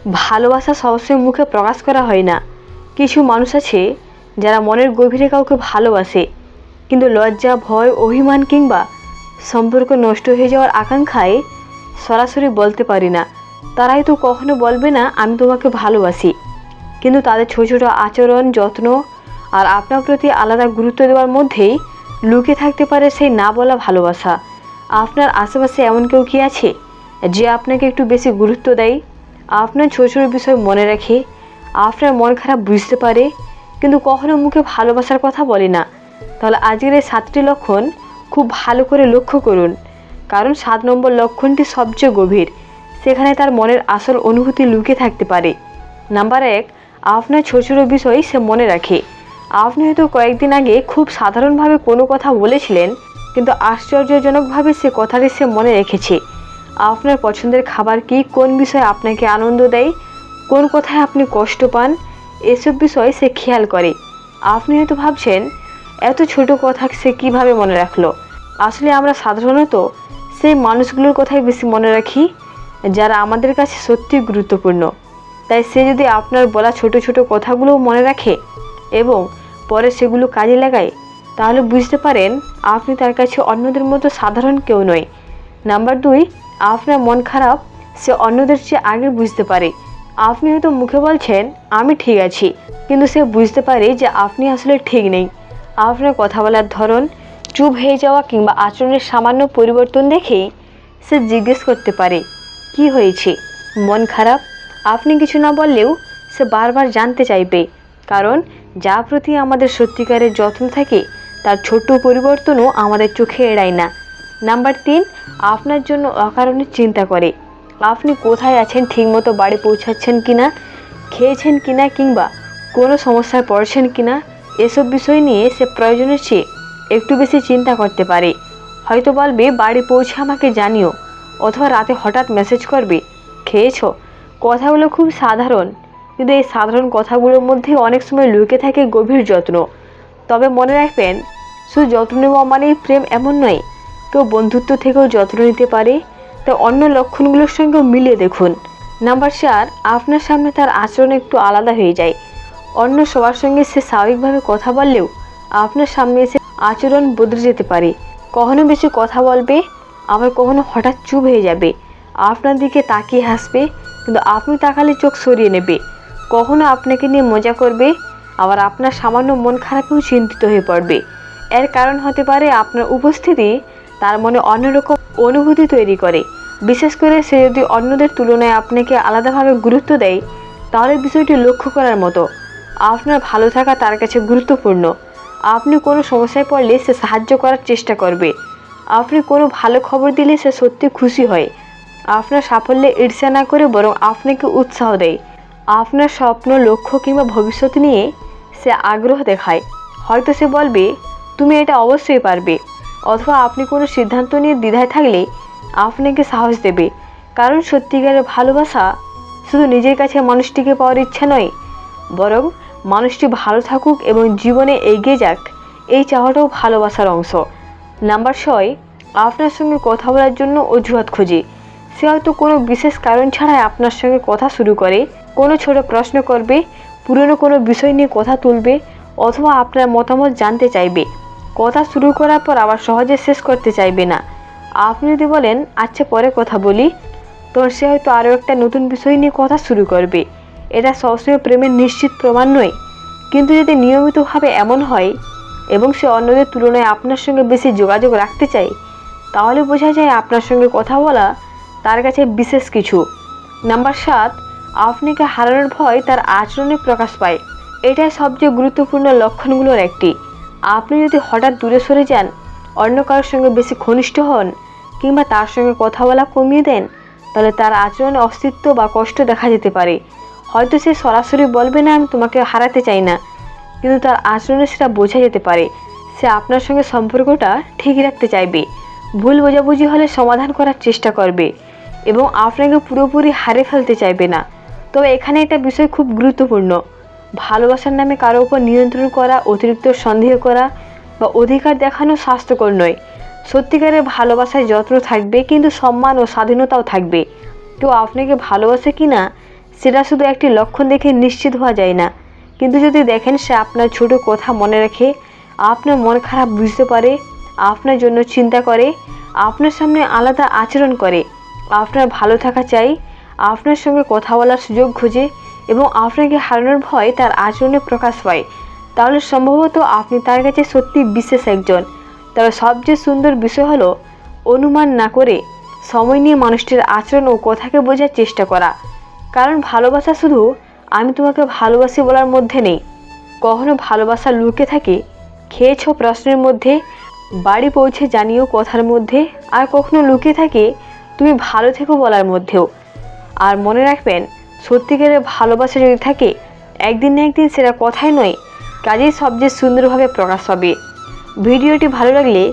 ভালোবাসা সবসময় মুখে প্রকাশ করা হয় না। কিছু মানুষ আছে যারা মনের গভীরে কাউকে ভালোবাসে, কিন্তু লজ্জা, ভয়, অভিমান কিংবা সম্পর্ক নষ্ট হয়ে যাওয়ার আকাঙ্ক্ষায় সরাসরি বলতে পারি না। তারাই তো কখনো বলবে না আমি তোমাকে ভালোবাসি, কিন্তু তাদের ছোট ছোট আচরণ, যত্ন আর আপনার প্রতি আলাদা গুরুত্ব দেওয়ার মধ্যেই লুকিয়ে থাকতে পারে সেই না বলা ভালোবাসা। আপনার আশেপাশে এমন কেউ কি আছে যে আপনাকে একটু বেশি গুরুত্ব দেয়, আপনার ছোট ছোট বিষয় মনে রাখে, আপনার মন খারাপ বুঝতে পারে, কিন্তু কখনো মুখে ভালোবাসার কথা বলে না? তাহলে আজকের এই 7টি লক্ষণ খুব ভালো করে লক্ষ্য করুন, কারণ 7 নম্বর লক্ষণটি সবচেয়ে গভীর। সেখানে তার মনের আসল অনুভূতি লুকিয়ে থাকতে পারে। নাম্বার 1, আপনার ছোট ছোট বিষয় সে মনে রাখে। আপনি হয়তো কয়েকদিন আগে খুব সাধারণভাবে কোনো কথা বলেছিলেন, কিন্তু আশ্চর্যজনকভাবে সে কথাটি সে মনে রেখেছে। আপনার পছন্দের খাবার কি, কোন বিষয়ে আপনাকে আনন্দ দেয়, কোন কথায় আপনি কষ্ট পান, এসব বিষয় সে খেয়াল করে। আপনি হয়তো ভাবছেন এত ছোট কথা সে কিভাবে মনে রাখলো। আসলে আমরা সাধারণত সেই মানুষগুলোর কথাই বেশি মনে রাখি যারা আমাদের কাছে সত্যি গুরুত্বপূর্ণ। তাই সে যদি আপনার বলা ছোট ছোট কথাগুলো মনে রাখে এবং পরে সেগুলো কাজে লাগায়, তাহলে বুঝতে পারেন আপনি তার কাছে অন্যদের মতো সাধারণ কেউ নয়। নাম্বার 2, আপনার মন খারাপ সে অন্যদের চেয়ে আগে বুঝতে পারে। আপনি হয়তো মুখে বলছেন আমি ঠিক আছি, কিন্তু সে বুঝতে পারে যে আপনি আসলে ঠিক নেই। আপনার কথা বলার ধরন, চুপ হয়ে যাওয়া কিংবা আচরণের সামান্য পরিবর্তন দেখেই সে জিজ্ঞেস করতে পারে কি হয়েছে, মন খারাপ? আপনি কিছু না বললেও সে বারবার জানতে চাইবে, কারণ যার প্রতি আমাদের সত্যিকারের যত্ন থাকে তার ছোট্ট পরিবর্তনও আমাদের চোখে এড়ায় না। নাম্বার 3, আপনার জন্য অকারণে চিন্তা করে। আপনি কোথায় আছেন, ঠিকমতো বাড়ি পৌঁছাচ্ছেন কিনা, খেয়েছেন কিনা কিংবা কোনো সমস্যায় পড়ছেন কিনা, এসব বিষয় নিয়ে সে প্রয়োজনের চেয়ে একটু বেশি চিন্তা করতে পারে। হয়তো বলবে বাড়ি পৌঁছে আমাকে জানিও, অথবা রাতে হঠাৎ মেসেজ করবে খেয়েছো। কথাগুলো খুব সাধারণ, কিন্তু এই সাধারণ কথাগুলোর মধ্যে অনেক সময় লুকিয়ে থাকে গভীর যত্ন। তবে মনে রাখবেন, শুধু যত্ন নেওয়া মানেই প্রেম এমন নয়। কেউ বন্ধুত্ব থেকেও যত্ন নিতে পারে। তো অন্য লক্ষণগুলোর সঙ্গেও মিলিয়ে দেখুন। নাম্বার 4, আপনার সামনে তার আচরণ একটু আলাদা হয়ে যায়। অন্য সবার সঙ্গে সে স্বাভাবিকভাবে কথা বললেও আপনার সামনে এসে আচরণ বদলে যেতে পারে। কখনো বেশি কথা বলবে, আবার কখনো হঠাৎ চুপ হয়ে যাবে। আপনার দিকে তাকিয়ে হাসবে, কিন্তু আপনি তাকালে চোখ সরিয়ে নেবে। কখনো আপনাকে নিয়ে মজা করবে, আবার আপনার সামান্য মন খারাপেও চিন্তিত হয়ে পড়বে। এর কারণ হতে পারে আপনার উপস্থিতি তার মনে অন্যরকম অনুভূতি তৈরি করে। বিশেষ করে সে যদি অন্যদের তুলনায় আপনাকে আলাদাভাবে গুরুত্ব দেয়, তাহলে বিষয়টি লক্ষ্য করার মতো। আপনার ভালো থাকা তার কাছে গুরুত্বপূর্ণ। আপনি কোনো সমস্যায় পড়লে সে সাহায্য করার চেষ্টা করবে। আপনি কোনো ভালো খবর দিলে সে সত্যি খুশি হয়। আপনার সাফল্যে ঈর্ষা না করে বরং আপনাকে উৎসাহ দেয়। আপনার স্বপ্ন, লক্ষ্য কিংবা ভবিষ্যৎ নিয়ে সে আগ্রহ দেখায়। হয়তো সে বলবে তুমি এটা অবশ্যই পারবে, অথবা আপনি কোনো সিদ্ধান্ত নিয়ে দ্বিধায় থাকলে আপনাকে সাহস দেবে। কারণ সত্যিকারের ভালোবাসা শুধু নিজের কাছে মানুষটিকে পাওয়ার ইচ্ছা নয়, বরং মানুষটি ভালো থাকুক এবং জীবনে এগিয়ে যাক, এই চাওয়াটাও ভালোবাসার অংশ। নাম্বার 6, আপনার সঙ্গে কথা বলার জন্য অজুহাত খোঁজে। সে হয়তো কোনো বিশেষ কারণ ছাড়াই আপনার সঙ্গে কথা শুরু করে। কোনো ছোট প্রশ্ন করবে, পুরনো কোনো বিষয় নিয়ে কথা তুলবে, অথবা আপনার মতামত জানতে চাইবে। কথা শুরু করার পর আবার সহজে শেষ করতে চাইবে না। আপনি যদি বলেন আচ্ছা পরে কথা বলি, তখন সে হয়তো আরও একটা নতুন বিষয় নিয়ে কথা শুরু করবে। এটা সবসময় প্রেমের নিশ্চিত প্রমাণ নয়, কিন্তু যদি নিয়মিতভাবে এমন হয় এবং সে অন্যদের তুলনায় আপনার সঙ্গে বেশি যোগাযোগ রাখতে চায়, তাহলে বোঝা যায় আপনার সঙ্গে কথা বলা তার কাছে বিশেষ কিছু। নাম্বার 7, আপনাকে হারানোর ভয় তার আচরণে প্রকাশ পায়। এটাই সবচেয়ে গুরুত্বপূর্ণ লক্ষণগুলোর একটি। আপনি যদি হঠাৎ দূরে সরে যান, অন্য কারোর সঙ্গে বেশি ঘনিষ্ঠ হন কিংবা তার সঙ্গে কথা বলা কমিয়ে দেন, তাহলে তার আচরণে অস্তিত্ব বা কষ্ট দেখা যেতে পারে। হয়তো সে সরাসরি বলবে না আমি তোমাকে হারাতে চাই না, কিন্তু তার আচরণে সেটা বোঝা যেতে পারে। সে আপনার সঙ্গে সম্পর্কটা ঠিক রাখতে চাইবে, ভুল বোঝাবুঝি হলে সমাধান করার চেষ্টা করবে এবং আপনাকে পুরোপুরি হারিয়ে ফেলতে চাইবে না। তবে এখানে একটা বিষয় খুব গুরুত্বপূর্ণ, ভালোবাসার নামে কারো উপর নিয়ন্ত্রণ করা, অতিরিক্ত সন্দেহ করা বা অধিকার দেখানো স্বাস্থ্যকর নয়। সত্যিকারের ভালোবাসায় যত্ন থাকবে, কিন্তু সম্মান ও স্বাধীনতাও থাকবে। কেউ আপনাকে ভালোবাসে কি না সেটা শুধু একটি লক্ষণ দেখে নিশ্চিত হওয়া যায় না, কিন্তু যদি দেখেন সে আপনার ছোট কথা মনে রাখে, আপনার মন খারাপ বুঝতে পারে, আপনার জন্য চিন্তা করে, আপনার সামনে আলাদা আচরণ করে, আপনার ভালো থাকা চাই, আপনার সঙ্গে কথা বলার সুযোগ খোঁজে এবং আপনাকে হারানোর ভয় তার আচরণে প্রকাশ পায়, তাহলে সম্ভবত আপনি তার কাছে সত্যি বিশেষ একজন। তবে সবচেয়ে সুন্দর বিষয় হলো অনুমান না করে সময় নিয়ে মানুষটির আচরণ ও কথাকে বোঝার চেষ্টা করা। কারণ ভালোবাসা শুধু আমি তোমাকে ভালোবাসি বলার মধ্যে নেই, কখনো ভালোবাসা লুকে থাকে খেয়েছো প্রশ্নের মধ্যে, বাড়ি পৌঁছে জানিও কথার মধ্যে, আর কখনো লুকিয়ে থাকে তুমি ভালো থেকো বলার মধ্যেও। আর মনে রাখবেন, সত্যিকারের ভালোবাসা যদি থাকে, একদিন না একদিন সেটা কথাই নয়, কাজেই সবচেয়ে সুন্দরভাবে প্রকাশ পাবে। ভিডিওটি ভালো লাগলে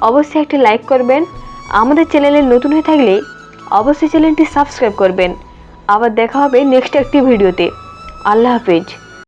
অবশ্যই একটি লাইক করবেন। আমাদের চ্যানেলে নতুন হয়ে থাকলে অবশ্যই চ্যানেলটি সাবস্ক্রাইব করবেন। আবার দেখা হবে নেক্সট একটি ভিডিওতে। আল্লাহ হাফেজ।